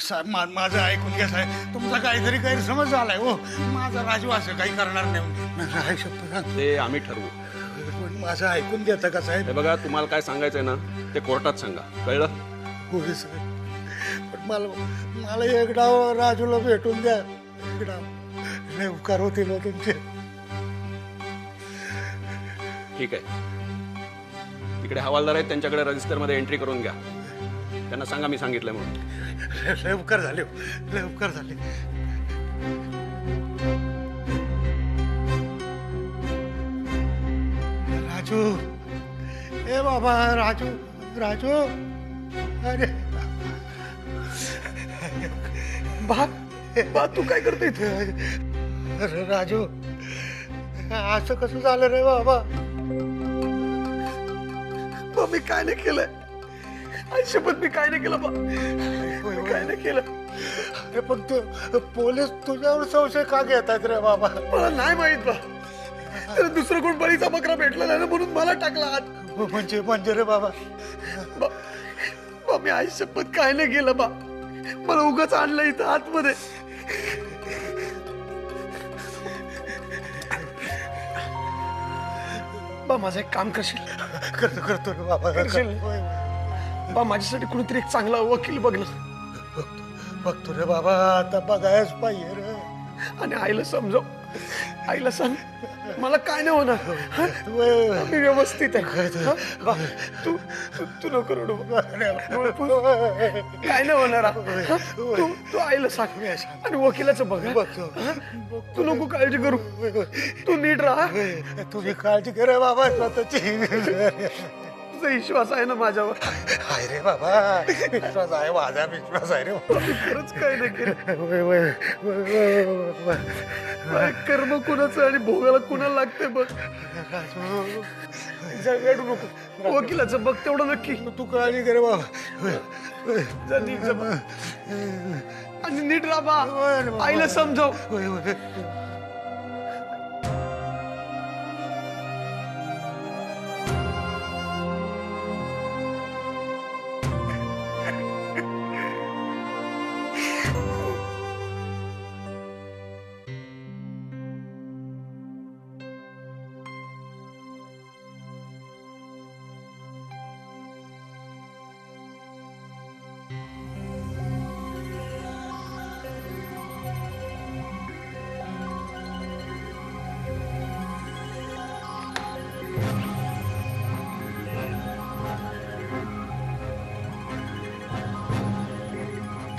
साहेब माझं ऐकून घ्या साहेब, तुमचा काहीतरी गैरसमज झालाय हो. माझा राजू असं काही करणार नाही. शपथ. ते आम्ही ठरवू. पण माझं ऐकून घेता का साहेब? हे बघा, तुम्हाला काय सांगायचंय ना ते कोर्टात सांगा, कळलं? होय साहेब, पण मला एक डाव राजूला भेटून द्या. एक डाव लय उपकार होतील हो तुमचे. ठीक आहे, तिकडे हवालदार आहेत, त्यांच्याकडे रजिस्टर मध्ये एंट्री करून घ्या. त्यांना सांगा मी सांगितलंय म्हणून. लय उपकार झाले हो, लय उपकार झाले. राजू, ए बाबा राजू, राजू, अरे बा तू काय करतो इथे? अरे राजू, असं कसं झालं रे बाबा? मी काय नाही केलंय, शपथ मी काय नाही केलं बा. मी काय नाही केलं. अरे पण पोलीस तुझ्यावर संशय का घेतात रे बाबा? मला नाही माहित बा. तर दुसरं कोण बळीचा बकरा भेटला नाही ना म्हणून मला टाकला आत. म्हणजे रे बाबा, मी आई शपथ काय नाही केलं बा. मला उगाच आणलं इथं आतमध्ये. बा माझं एक काम करशील? करतो रे बाबा. करशील? बा माझ्यासाठी कुणीतरी एक चांगला वकील बघ ना. बघतो रे बाबा, आता बघायच पाहिजे रे. आणि आईला समजव, आईला सांग मला काय नाही होणार. मी व्यवस्थित आहे. बा तू तू नको रडू. काय नाही होणार. तू आईला सांग आणि वकिलाचं बघ. तू नको काळजी करू, तू नीट राहा. तुझी काळजी घे रे बाबा स्वतःची. तुझा विश्वास आहे ना माझ्यावर? आहे रे बाबा, विश्वास आहे, माझा विश्वास आहे रे. खरंच काय नाही केलं. कर्म कुणाचं आणि भोगाला कुणाला लागते बघ. रडू नको, वकिलाचं बघ तेवढं नक्की. तू काळजी घे रे बाबा. जा नीट जा बा. आणि नीट राहा बा. आईला समजाव.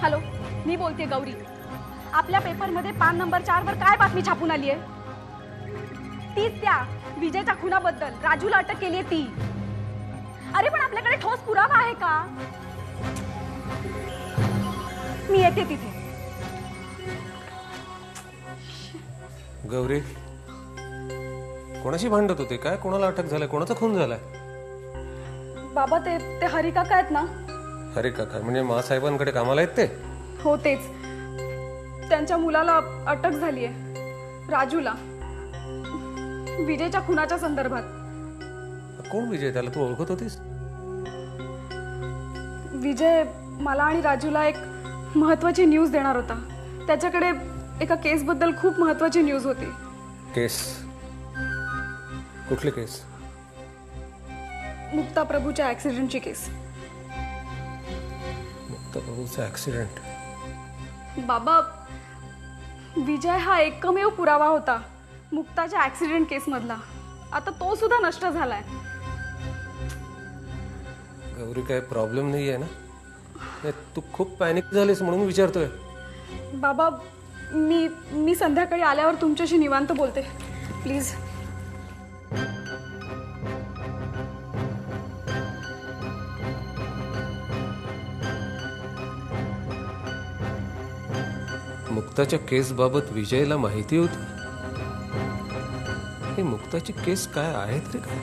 हॅलो, मी बोलते गौरी. आपल्या पेपरमध्ये पान नंबर 4 वर काय बातमी छापून आली आहे? तीच त्या विजयच्या खुनाबद्दल. राजूला अटक केली आहे ती. अरे पण आपल्याकडे ठोस पुरावा आहे का? मी येते तिथे. गौरी, कोणाशी भांडत होते काय? कोणाला अटक झालाय? कोणाचा खून झालाय? बाबा ते हरी काका आहेत ना? अरे काका म्हणजे महासाहेबांकडे कामाला आहेत ते? हो तेच. त्यांच्या मुलाला अटक झालीये, राजूला, विजयच्या खुनाच्या संदर्भात. कोण विजय? त्याला तू ओळखत होतीस? विजय मला आणि राजूला एक महत्वाची न्यूज देणार होता. त्याच्याकडे एका केस बद्दल खूप महत्वाची न्यूज होती. केस? कुठली केस? मुक्ता प्रभूच्या ऍक्सिडेंटची केस. मुक्ता प्रभूचा ऍक्सिडेंट? बाबा, विजय हा एकमेव पुरावा होता मुक्ताच्या ऍक्सिडेंट केस मधला. आता तो सुद्धा नष्ट झालाय. गौरी काय प्रॉब्लेम नाही आहे ना? तू खूप पॅनिक झालीस म्हणून विचारतोय. बाबा, मी संध्याकाळी आल्यावर तुमच्याशी निवांत बोलते, प्लीज. मुक्ताच्या केस बाबत विजयला माहिती होती? ही मुक्ताची केस काय आहे तरी काय?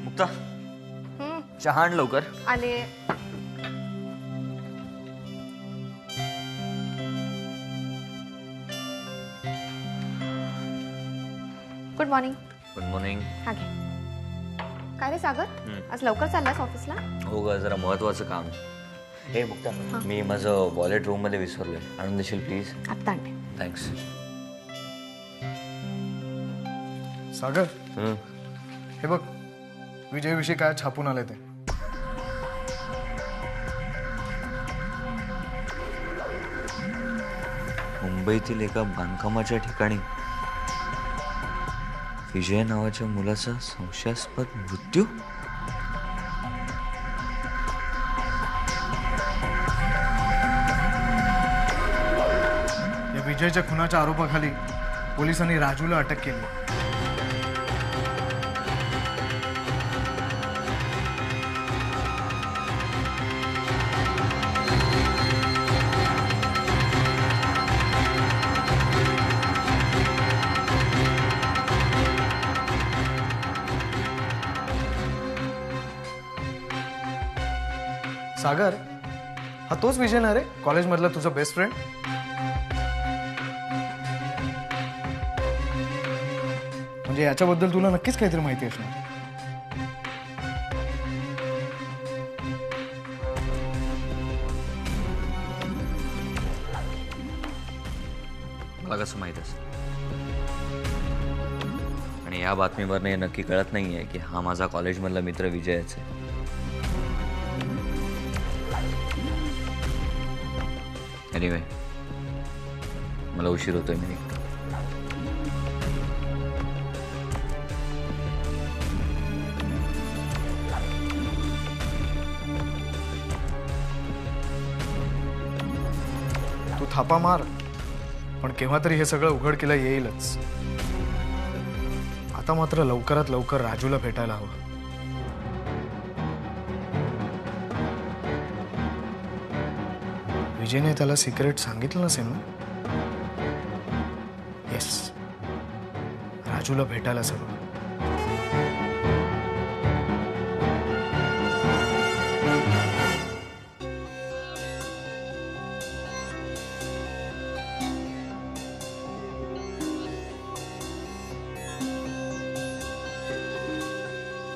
मुक्ता, चहा आण लवकर. आले. Good morning. Good morning. हा घे. काय रे सागर, आज लवकर चाललास ऑफिसला? हो ग, जरा महत्वाचं काम आहे. हे मुक्ता, मी माझं वॉलेट रूम मध्ये विसरलोय, आणून देशील प्लीज? आत्ता आणते. थँक्स. सागर, हे बघ विजयविषयी काय छापून आले ते. मुंबईतील एका बांधकामाच्या ठिकाणी विजय नावाच्या मुलाचा संशयास्पद मृत्यू. या विजयच्या खुनाच्या आरोपाखाली पोलिसांनी राजूला अटक केली. सागर, हा तोच विजय ना रे, कॉलेजमधला तुझा बेस्ट फ्रेंड? म्हणजे याच्याबद्दल तुला नक्कीच काहीतरी माहिती असणार. मला कसं माहित असेल? आणि या बातमीवरनं हे नक्की कळत नाहीये की हा माझा कॉलेजमधला मित्र विजयच आहे. एनिवे, मला उशीर होतोय, मी निघतो. तू थापा मार, पण केव्हा तरी हे सगळं उघडकीला येईलच. आता मात्र लवकरात लवकर राजूला भेटायला हवं. विजयने त्याला सिक्रेट सांगितलं नसेल ना? येस, राजूला भेटायलाच हवं.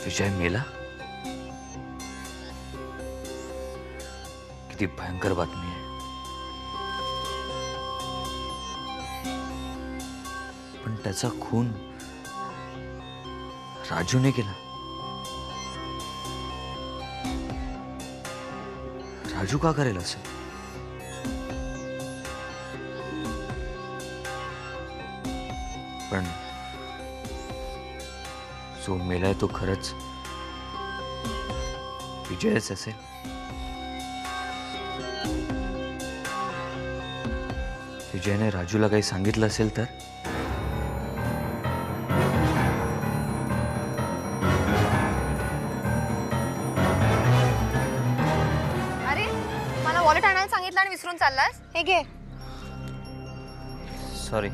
विजय मेला? किती भयंकर बातमी आहे. पण त्याचा खून राजूने केला. राजू का करेल असं? पण जो मेलाय तो खरंच विजयच असेल. विजयने राजूला काही सांगितलं असेल तर? अरे, मला वॉलेट आणायला सांगितलं आणि विसरून चाललास? हे घे. सॉरी.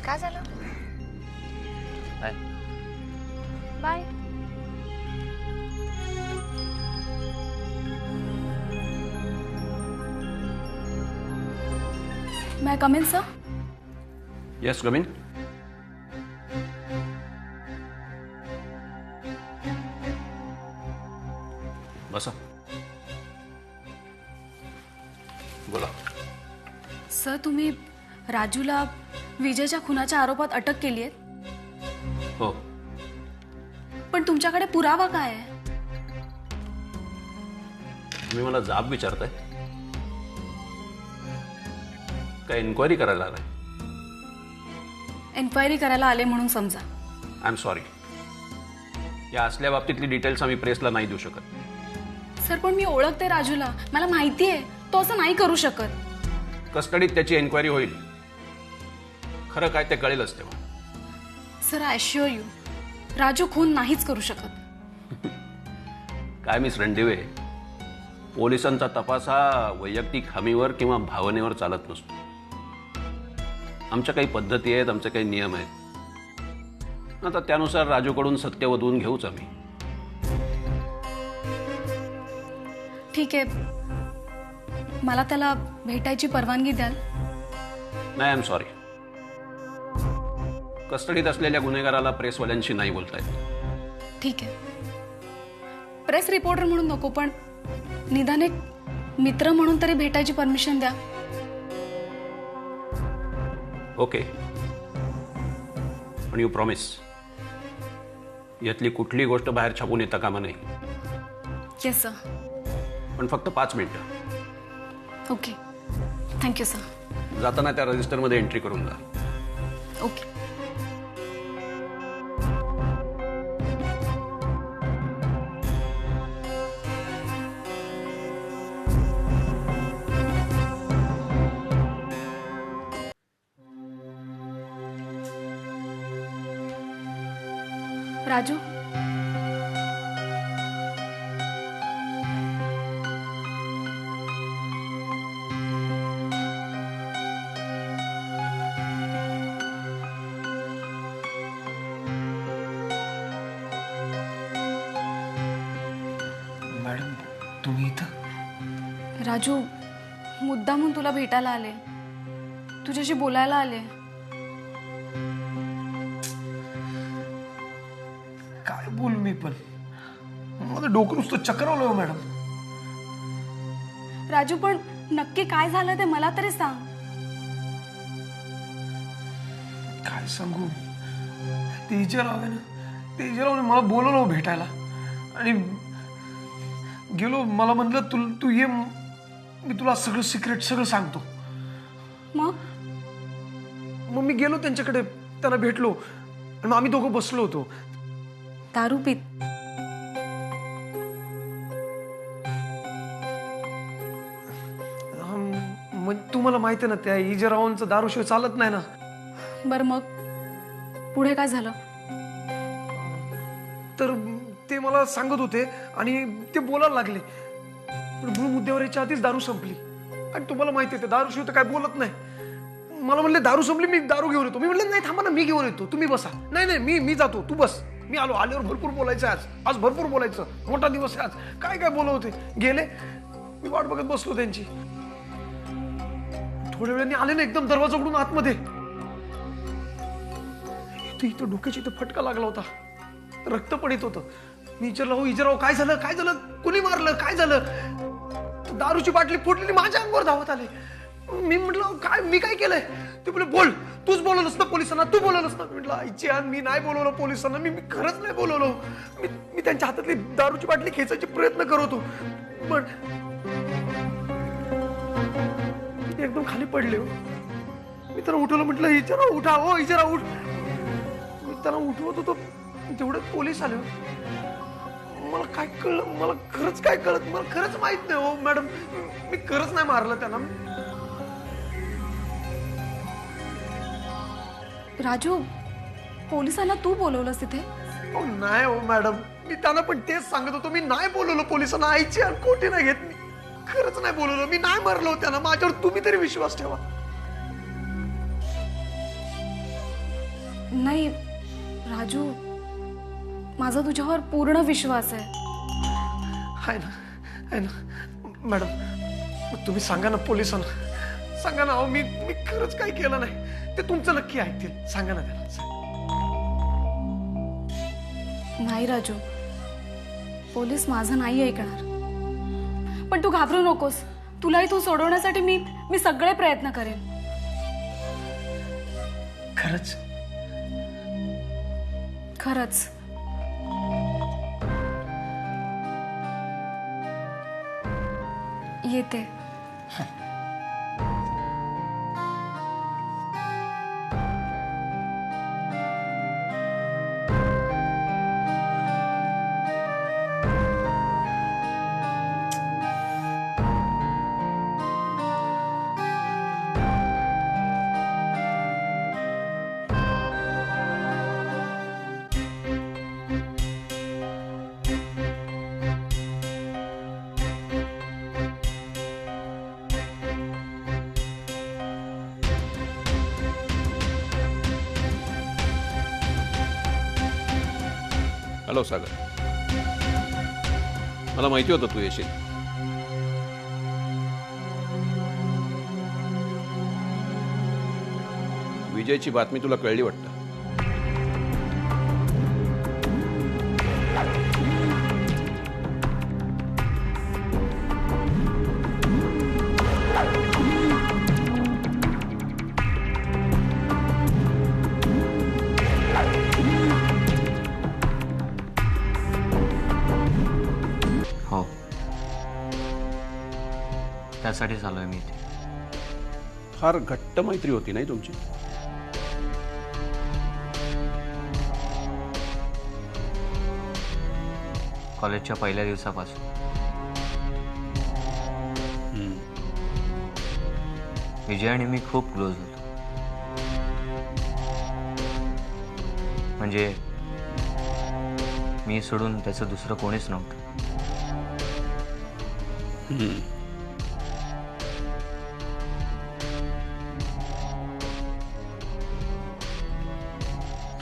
काय झालं? Bye. Bye. May I come in, sir? Yes, come in. बसा. बोला. सर, तुम्ही राजूला विजयच्या खुनाच्या आरोपात अटक केली आहे, हो. पण तुमच्याकडे पुरावा काय आहे? तुम्ही मला जाब विचारताय? काय इन्क्वायरी करायला आलाय? एन्क्वायरी करायला आले म्हणून समजा. आय एम सॉरी, या असल्या बाबतीतली डिटेल्स आम्ही प्रेसला नाही देऊ शकत. सर, पण मी ओळखते राजूला, मला माहिती आहे तो असं नाही करू शकत. कस्टडीत त्याची एन्क्वायरी होईल, खरं काय ते कळेलच तेव्हा. Sir, I assure you, Raju खून नाहीच करू शकत. काय मिस रणदिवे, पोलिसांचा तपास हा वैयक्तिक हमीवर किंवा भावनेवर चालत नसतो. आमच्या काही पद्धती आहेत, आमचे काही नियम आहेत. आता त्यानुसार राजूकडून सत्य वधवून घेऊच आम्ही. ठीक आहे, मला त्याला भेटायची परवानगी द्याल? नाही, आय एम सॉरी. कस्टडीत असलेल्या गुन्हेगाराला प्रेसवाल्यांशी नाही बोलता येत. ठीक आहे, प्रेस रिपोर्टर म्हणून नको, पण निदान एक मित्र म्हणून तरी भेटायची परमिशन द्या. ओके, पण यू प्रॉमिस यातली कुठली गोष्ट बाहेर छापून येता कामा नाही. Yes sir. पण फक्त 5 मिनिटं. Okay, thank you sir. जाताना त्या रजिस्टरमध्ये एंट्री करून जा. ओके. राजू, मॅडम तुम्ही इथं? राजू, मुद्दामून तुला भेटायला आले, तुझ्याशी बोलायला आले. काय बोल मी पण, माझं डोकं नुसतं चक्रावलं हो मॅडम. राजू, पण नक्की काय झालं ते मला तरी सांग. काय सांगू, ते इजराव आहे ना, ते इजरावने मला बोलवलं भेटायला आणि गेलो. मला म्हणलं तू ये, मी तुला सगळं सिक्रेट सगळं सांगतो. मग मी गेलो त्यांच्याकडे, त्यांना भेटलो आणि मग आम्ही दोघं बसलो होतो. दारू पीत? मग तुम्हाला माहिती आहे ना, त्या इजरावांचं दारूशिवाय चालत नाही ना. बर, मग पुढे काय झालं? तर ते मला सांगत होते आणि ते बोलायला लागले, पण मूळ मुद्द्यावर याच्या आधीच दारू संपली. आणि तुम्हाला माहिती आहे, ते दारूशिवाय तर काय बोलत नाही. मला म्हणले दारू संपली, मी दारू घेऊन येतो. मी म्हणलं नाही, थांबा ना, मी घेऊन येतो, तुम्ही बसा. नाही, मी जातो, तू बस. मी आल्यावर भरपूर बोलायचं आज भरपूर बोलायचं, मोठा दिवस आहे आज. काय काय बोलवते. गेले, मी वाट बघत बसलो त्यांची. थोड्या वेळाने आले ना, एकदम दरवाजा उघडून आतमध्ये. इथं डोक्याची इथं फटका लागला होता, रक्त पडित होतं. मी विचारलं, हो इजराव, काय झालं, कुणी मारलं, काय झालं? दारूची बाटली फुटलेली, माझ्या अंगावर धावत आले. मी म्हटलं, काय, मी काय केलंय? ते बोले, बोल, तूच बोलवलंस ना पोलिसांना, तू बोलवलंस ना. म्हटलं, आईची आण, मी नाही बोलवलं पोलिसांना, मी खरंच नाही बोलवलो. मी त्यांच्या हातातली दारूची बाटली खेचायचे प्रयत्न करत होतो, पण ते एकदम खाली पडले. मी त्यांना उठवलं, म्हटलं, इजराव उठा, हो इजराव उठ. मी त्यांना उठवत होतो, तेवढ्यात पोलीस आले. मला काय कळलं, मला खरंच काय कळत, मला खरंच माहित नाही हो मॅडम, मी खरंच नाही मारलं त्यांना. राजू, पोलिसांना तू बोलवलंस तिथे? हो नाही हो मॅडम, मी त्यांना पण तेच सांगत होतो, मी नाही बोलवलं पोलिसांना. आईची आणि खोटी नाही घेत, मी खरंच नाही बोलवलं, मी नाही मारलो त्यांना. माझ्यावर तुम्ही तरी विश्वास ठेवा. नाही राजू, माझा तुझ्यावर पूर्ण विश्वास आहे. आहे ना मॅडम, मग तुम्ही सांगा ना पोलिसांना, सांगा ना. अहो मी खरंच काही केलं नाही, ते तुमचं नक्की ऐकतील. सांगा ना त्यांना. नाही राजू, पोलीस माझं नाही ऐकणार. पण तू घाबरू नकोस, तुला इथून सोडवण्यासाठी मी सगळे प्रयत्न करेन. खरंच? खरंच. येते. हॅलो सागर, मला माहिती होतं तू येशील. विजयची बातमी तुला कळली वाटतं. त्यासाठीच आलोय मी इथे. फार घट्ट मैत्री होती नाही तुमची? कॉलेजच्या पहिल्या दिवसापासून. विजय आणि मी खूप क्लोज होतो. म्हणजे मी सोडून त्याचं दुसरं कोणीच नव्हतं.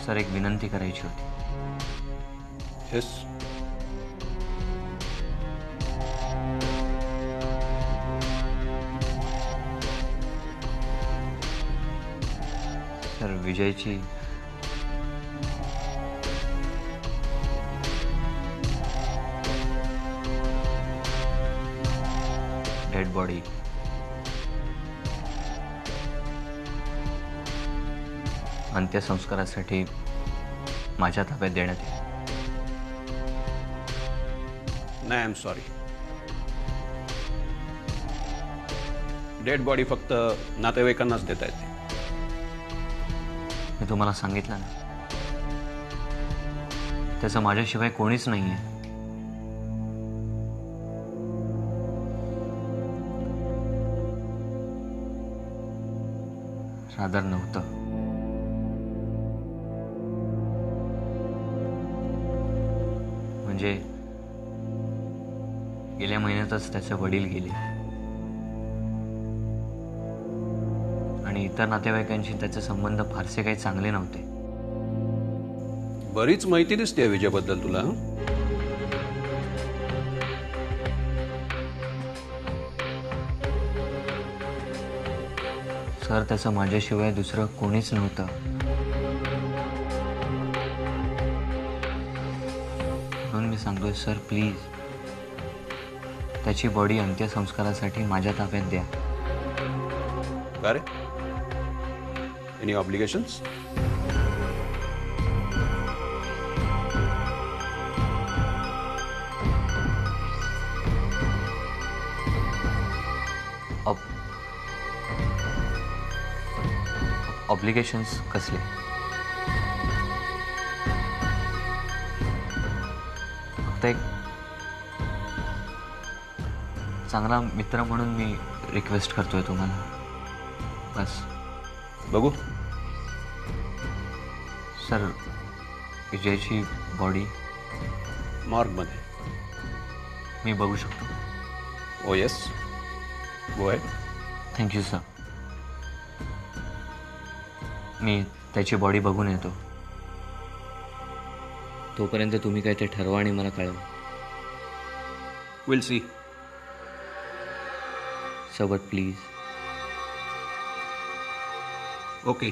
सर, एक विनंती करायची होती. येस. सर, विजयची डेड बॉडी अंत्यसंस्कारासाठी माझ्या ताब्यात देण्यात येईल. नाही, I am sorry. Dead body फक्त नातेवाईकांनाच देता येते. मी तुम्हाला सांगितलं ना, त्याचं माझ्याशिवाय कोणीच नाहीये. रादर नव्हतं. म्हणजे गेल्या महिन्यातच त्याचे वडील गेले आणि इतर नातेवाईकांशी त्याचे संबंध फारसे काही चांगले नव्हते. बरीच माहिती दिसते विजयबद्दल तुला. सर, त्याचं माझ्याशिवाय दुसरं कोणीच नव्हतं. म्हणून मी सांगतोय सर, प्लीज त्याची बॉडी अंत्यसंस्कारासाठी माझ्या ताब्यात द्या. का रे? Any obligations? ऑब्लिगेशन्स कसले? फक्त एक चांगला मित्र म्हणून मी रिक्वेस्ट करतोय तुम्हाला, बस. बघू. Sir, विजयची body मॉर्गमध्ये. मी बघू शकतो? Oh yes, go ahead. Thank you sir. मी त्याची बॉडी बघून येतो. तोपर्यंत तुम्ही काय ते ठरवा आणि मला कळवा. Will see. सोबत प्लीज. ओके.